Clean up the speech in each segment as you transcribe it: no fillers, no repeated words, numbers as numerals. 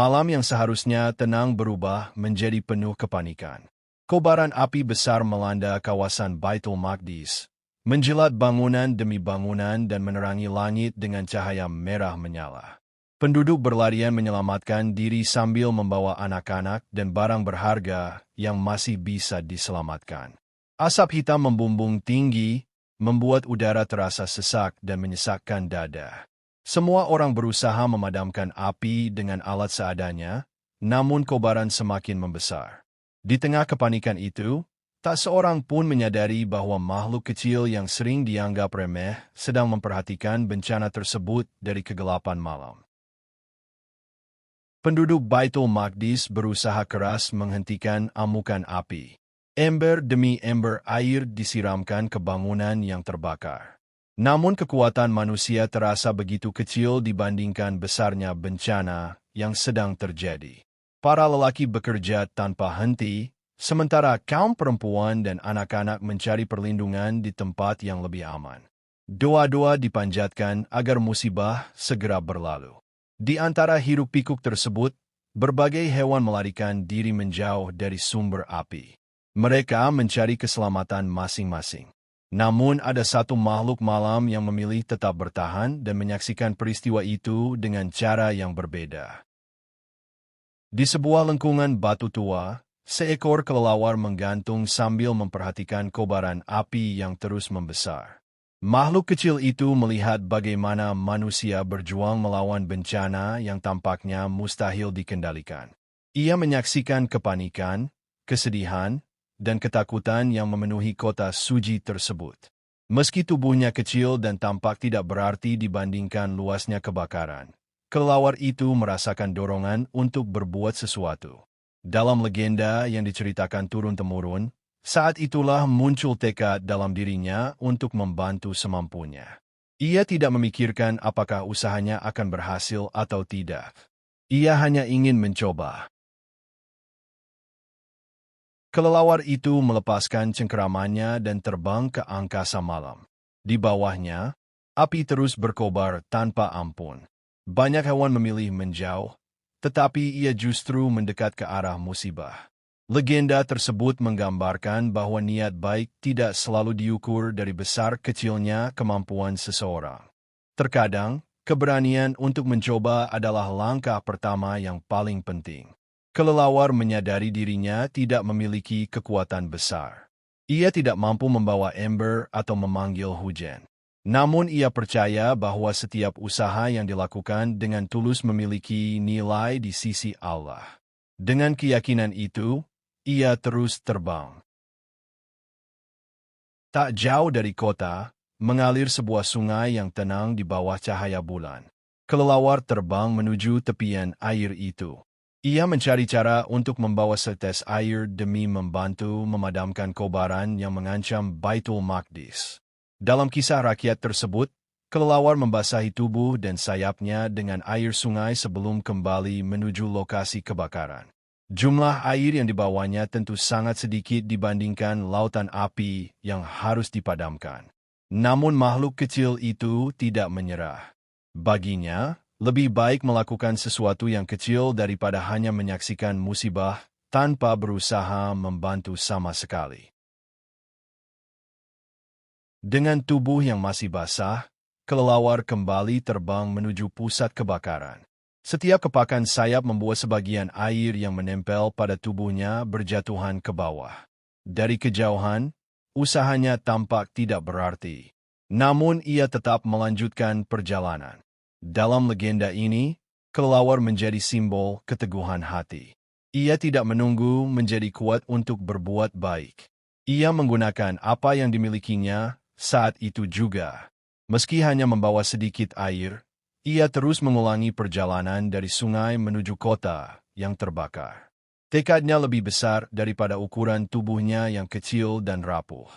Malam yang seharusnya tenang berubah menjadi penuh kepanikan. Kobaran api besar melanda kawasan Baitul Maqdis, menjilat bangunan demi bangunan dan menerangi langit dengan cahaya merah menyala. Penduduk berlarian menyelamatkan diri sambil membawa anak-anak dan barang berharga yang masih bisa diselamatkan. Asap hitam membumbung tinggi, membuat udara terasa sesak dan menyesakkan dada. Semua orang berusaha memadamkan api dengan alat seadanya, namun kobaran semakin membesar. Di tengah kepanikan itu, tak seorang pun menyadari bahwa makhluk kecil yang sering dianggap remeh sedang memperhatikan bencana tersebut dari kegelapan malam. Penduduk Baitul Maqdis berusaha keras menghentikan amukan api. Ember demi ember air disiramkan ke bangunan yang terbakar. Namun kekuatan manusia terasa begitu kecil dibandingkan besarnya bencana yang sedang terjadi. Para lelaki bekerja tanpa henti, sementara kaum perempuan dan anak-anak mencari perlindungan di tempat yang lebih aman. Doa-doa dipanjatkan agar musibah segera berlalu. Di antara hiruk-pikuk tersebut, berbagai hewan melarikan diri menjauh dari sumber api. Mereka mencari keselamatan masing-masing. Namun ada satu makhluk malam yang memilih tetap bertahan dan menyaksikan peristiwa itu dengan cara yang berbeda. Di sebuah lengkungan batu tua, seekor kelelawar menggantung sambil memperhatikan kobaran api yang terus membesar. Makhluk kecil itu melihat bagaimana manusia berjuang melawan bencana yang tampaknya mustahil dikendalikan. Ia menyaksikan kepanikan, kesedihan, dan ketakutan yang memenuhi kota suci tersebut. Meski tubuhnya kecil dan tampak tidak berarti dibandingkan luasnya kebakaran, kelelawar itu merasakan dorongan untuk berbuat sesuatu. Dalam legenda yang diceritakan turun-temurun, saat itulah muncul tekad dalam dirinya untuk membantu semampunya. Ia tidak memikirkan apakah usahanya akan berhasil atau tidak. Ia hanya ingin mencoba. Kelelawar itu melepaskan cengkeramannya dan terbang ke angkasa malam. Di bawahnya, api terus berkobar tanpa ampun. Banyak hewan memilih menjauh, tetapi ia justru mendekat ke arah musibah. Legenda tersebut menggambarkan bahwa niat baik tidak selalu diukur dari besar kecilnya kemampuan seseorang. Terkadang, keberanian untuk mencoba adalah langkah pertama yang paling penting. Kelelawar menyadari dirinya tidak memiliki kekuatan besar. Ia tidak mampu membawa ember atau memanggil hujan. Namun ia percaya bahwa setiap usaha yang dilakukan dengan tulus memiliki nilai di sisi Allah. Dengan keyakinan itu, ia terus terbang. Tak jauh dari kota, mengalir sebuah sungai yang tenang di bawah cahaya bulan. Kelelawar terbang menuju tepian air itu. Ia mencari cara untuk membawa setes air demi membantu memadamkan kobaran yang mengancam Baitul Maqdis. Dalam kisah rakyat tersebut, kelelawar membasahi tubuh dan sayapnya dengan air sungai sebelum kembali menuju lokasi kebakaran. Jumlah air yang dibawanya tentu sangat sedikit dibandingkan lautan api yang harus dipadamkan. Namun makhluk kecil itu tidak menyerah. Baginya, lebih baik melakukan sesuatu yang kecil daripada hanya menyaksikan musibah tanpa berusaha membantu sama sekali. Dengan tubuh yang masih basah, kelelawar kembali terbang menuju pusat kebakaran. Setiap kepakan sayap membuat sebagian air yang menempel pada tubuhnya berjatuhan ke bawah. Dari kejauhan, usahanya tampak tidak berarti. Namun ia tetap melanjutkan perjalanan. Dalam legenda ini, kelelawar menjadi simbol keteguhan hati. Ia tidak menunggu menjadi kuat untuk berbuat baik. Ia menggunakan apa yang dimilikinya saat itu juga. Meski hanya membawa sedikit air, ia terus mengulangi perjalanan dari sungai menuju kota yang terbakar. Tekadnya lebih besar daripada ukuran tubuhnya yang kecil dan rapuh.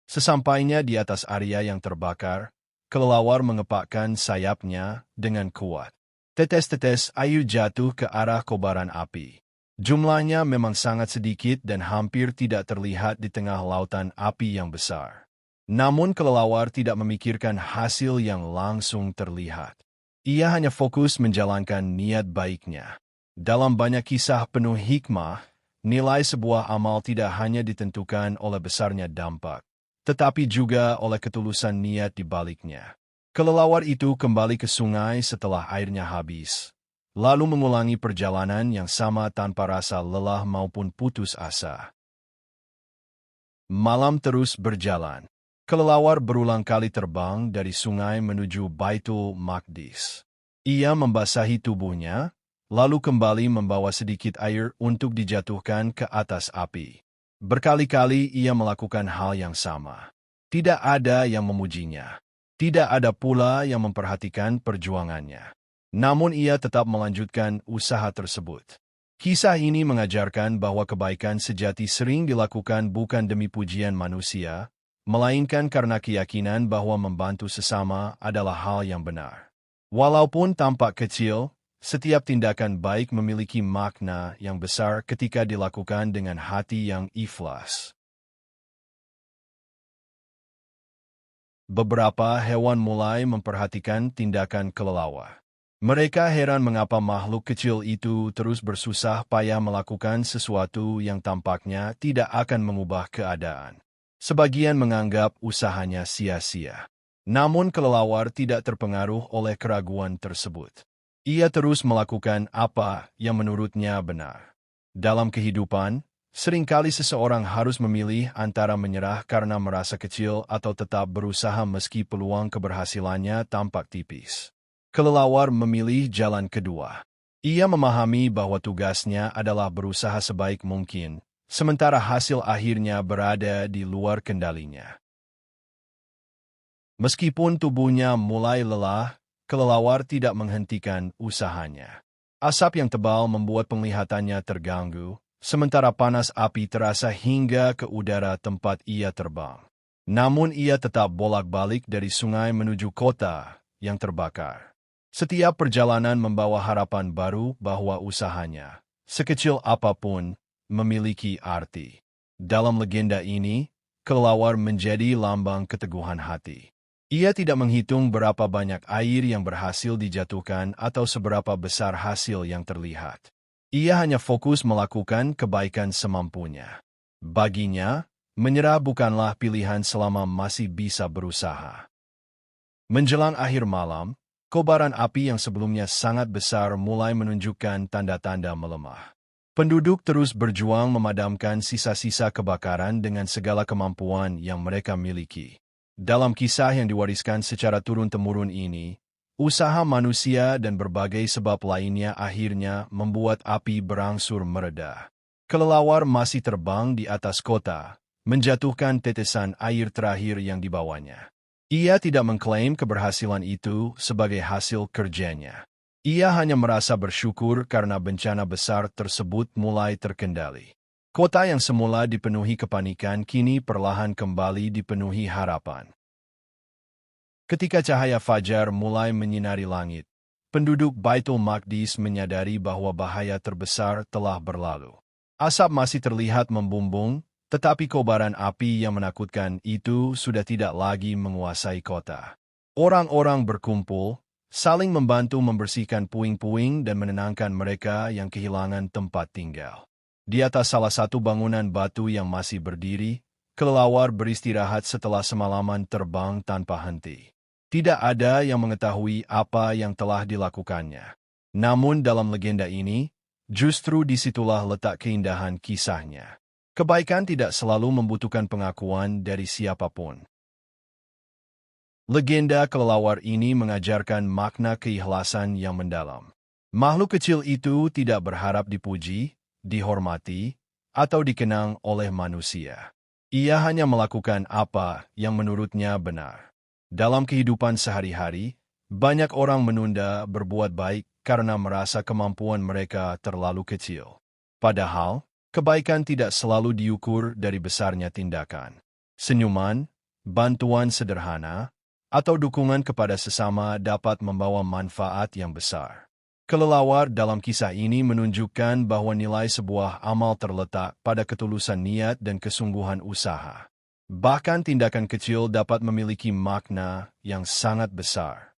Sesampainya di atas area yang terbakar, kelelawar mengepakkan sayapnya dengan kuat. Tetes-tetes air jatuh ke arah kobaran api. Jumlahnya memang sangat sedikit dan hampir tidak terlihat di tengah lautan api yang besar. Namun kelelawar tidak memikirkan hasil yang langsung terlihat. Ia hanya fokus menjalankan niat baiknya. Dalam banyak kisah penuh hikmah, nilai sebuah amal tidak hanya ditentukan oleh besarnya dampak, tetapi juga oleh ketulusan niat di baliknya. Kelelawar itu kembali ke sungai setelah airnya habis, lalu mengulangi perjalanan yang sama tanpa rasa lelah maupun putus asa. Malam terus berjalan. Kelelawar berulang kali terbang dari sungai menuju Baitul Maqdis. Ia membasahi tubuhnya, lalu kembali membawa sedikit air untuk dijatuhkan ke atas api. Berkali-kali ia melakukan hal yang sama. Tidak ada yang memujinya. Tidak ada pula yang memperhatikan perjuangannya. Namun ia tetap melanjutkan usaha tersebut. Kisah ini mengajarkan bahwa kebaikan sejati sering dilakukan bukan demi pujian manusia, melainkan karena keyakinan bahwa membantu sesama adalah hal yang benar. Walaupun tampak kecil, setiap tindakan baik memiliki makna yang besar ketika dilakukan dengan hati yang ikhlas. Beberapa hewan mulai memperhatikan tindakan kelelawar. Mereka heran mengapa makhluk kecil itu terus bersusah payah melakukan sesuatu yang tampaknya tidak akan mengubah keadaan. Sebagian menganggap usahanya sia-sia. Namun kelelawar tidak terpengaruh oleh keraguan tersebut. Ia terus melakukan apa yang menurutnya benar. Dalam kehidupan, seringkali seseorang harus memilih antara menyerah karena merasa kecil atau tetap berusaha meski peluang keberhasilannya tampak tipis. Kelelawar memilih jalan kedua. Ia memahami bahwa tugasnya adalah berusaha sebaik mungkin, sementara hasil akhirnya berada di luar kendalinya. Meskipun tubuhnya mulai lelah, kelelawar tidak menghentikan usahanya. Asap yang tebal membuat penglihatannya terganggu, sementara panas api terasa hingga ke udara tempat ia terbang. Namun ia tetap bolak-balik dari sungai menuju kota yang terbakar. Setiap perjalanan membawa harapan baru bahwa usahanya, sekecil apapun, memiliki arti. Dalam legenda ini, kelelawar menjadi lambang keteguhan hati. Ia tidak menghitung berapa banyak air yang berhasil dijatuhkan atau seberapa besar hasil yang terlihat. Ia hanya fokus melakukan kebaikan semampunya. Baginya, menyerah bukanlah pilihan selama masih bisa berusaha. Menjelang akhir malam, kobaran api yang sebelumnya sangat besar mulai menunjukkan tanda-tanda melemah. Penduduk terus berjuang memadamkan sisa-sisa kebakaran dengan segala kemampuan yang mereka miliki. Dalam kisah yang diwariskan secara turun-temurun ini, usaha manusia dan berbagai sebab lainnya akhirnya membuat api berangsur mereda. Kelelawar masih terbang di atas kota, menjatuhkan tetesan air terakhir yang dibawanya. Ia tidak mengklaim keberhasilan itu sebagai hasil kerjanya. Ia hanya merasa bersyukur karena bencana besar tersebut mulai terkendali. Kota yang semula dipenuhi kepanikan kini perlahan kembali dipenuhi harapan. Ketika cahaya fajar mulai menyinari langit, penduduk Baitul Maqdis menyadari bahwa bahaya terbesar telah berlalu. Asap masih terlihat membumbung, tetapi kobaran api yang menakutkan itu sudah tidak lagi menguasai kota. Orang-orang berkumpul, saling membantu membersihkan puing-puing dan menenangkan mereka yang kehilangan tempat tinggal. Di atas salah satu bangunan batu yang masih berdiri, kelelawar beristirahat setelah semalaman terbang tanpa henti. Tidak ada yang mengetahui apa yang telah dilakukannya. Namun dalam legenda ini, justru disitulah letak keindahan kisahnya. Kebaikan tidak selalu membutuhkan pengakuan dari siapapun. Legenda kelelawar ini mengajarkan makna keikhlasan yang mendalam. Makhluk kecil itu tidak berharap dipuji, dihormati, atau dikenang oleh manusia. Ia hanya melakukan apa yang menurutnya benar. Dalam kehidupan sehari-hari, banyak orang menunda berbuat baik karena merasa kemampuan mereka terlalu kecil. Padahal, kebaikan tidak selalu diukur dari besarnya tindakan. Senyuman, bantuan sederhana, atau dukungan kepada sesama dapat membawa manfaat yang besar. Kelelawar dalam kisah ini menunjukkan bahwa nilai sebuah amal terletak pada ketulusan niat dan kesungguhan usaha. Bahkan tindakan kecil dapat memiliki makna yang sangat besar.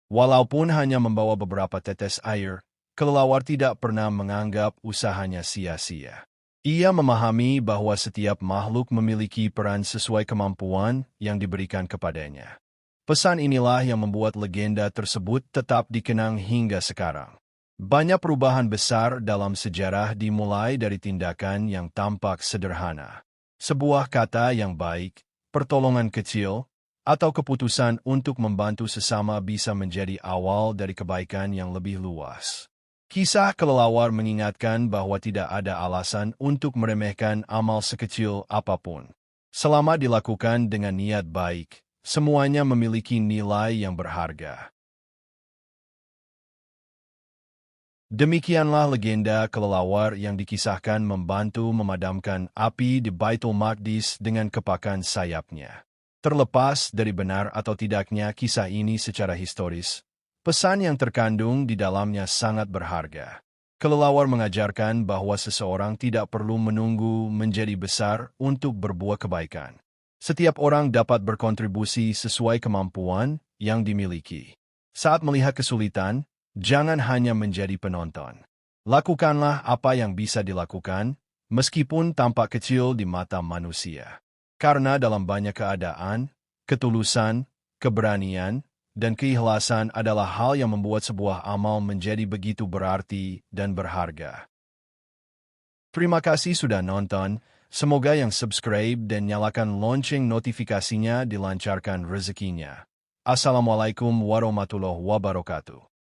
Walaupun hanya membawa beberapa tetes air, kelelawar tidak pernah menganggap usahanya sia-sia. Ia memahami bahwa setiap makhluk memiliki peran sesuai kemampuan yang diberikan kepadanya. Pesan inilah yang membuat legenda tersebut tetap dikenang hingga sekarang. Banyak perubahan besar dalam sejarah dimulai dari tindakan yang tampak sederhana. Sebuah kata yang baik, pertolongan kecil, atau keputusan untuk membantu sesama bisa menjadi awal dari kebaikan yang lebih luas. Kisah kelelawar mengingatkan bahwa tidak ada alasan untuk meremehkan amal sekecil apapun. Selama dilakukan dengan niat baik, semuanya memiliki nilai yang berharga. Demikianlah legenda kelelawar yang dikisahkan membantu memadamkan api di Baitul Maqdis dengan kepakan sayapnya. Terlepas dari benar atau tidaknya kisah ini secara historis, pesan yang terkandung di dalamnya sangat berharga. Kelelawar mengajarkan bahwa seseorang tidak perlu menunggu menjadi besar untuk berbuat kebaikan. Setiap orang dapat berkontribusi sesuai kemampuan yang dimiliki. Saat melihat kesulitan, jangan hanya menjadi penonton. Lakukanlah apa yang bisa dilakukan, meskipun tampak kecil di mata manusia. Karena dalam banyak keadaan, ketulusan, keberanian, dan keikhlasan adalah hal yang membuat sebuah amal menjadi begitu berarti dan berharga. Terima kasih sudah nonton, semoga yang subscribe dan nyalakan lonceng notifikasinya dilancarkan rezekinya. Assalamualaikum warahmatullahi wabarakatuh.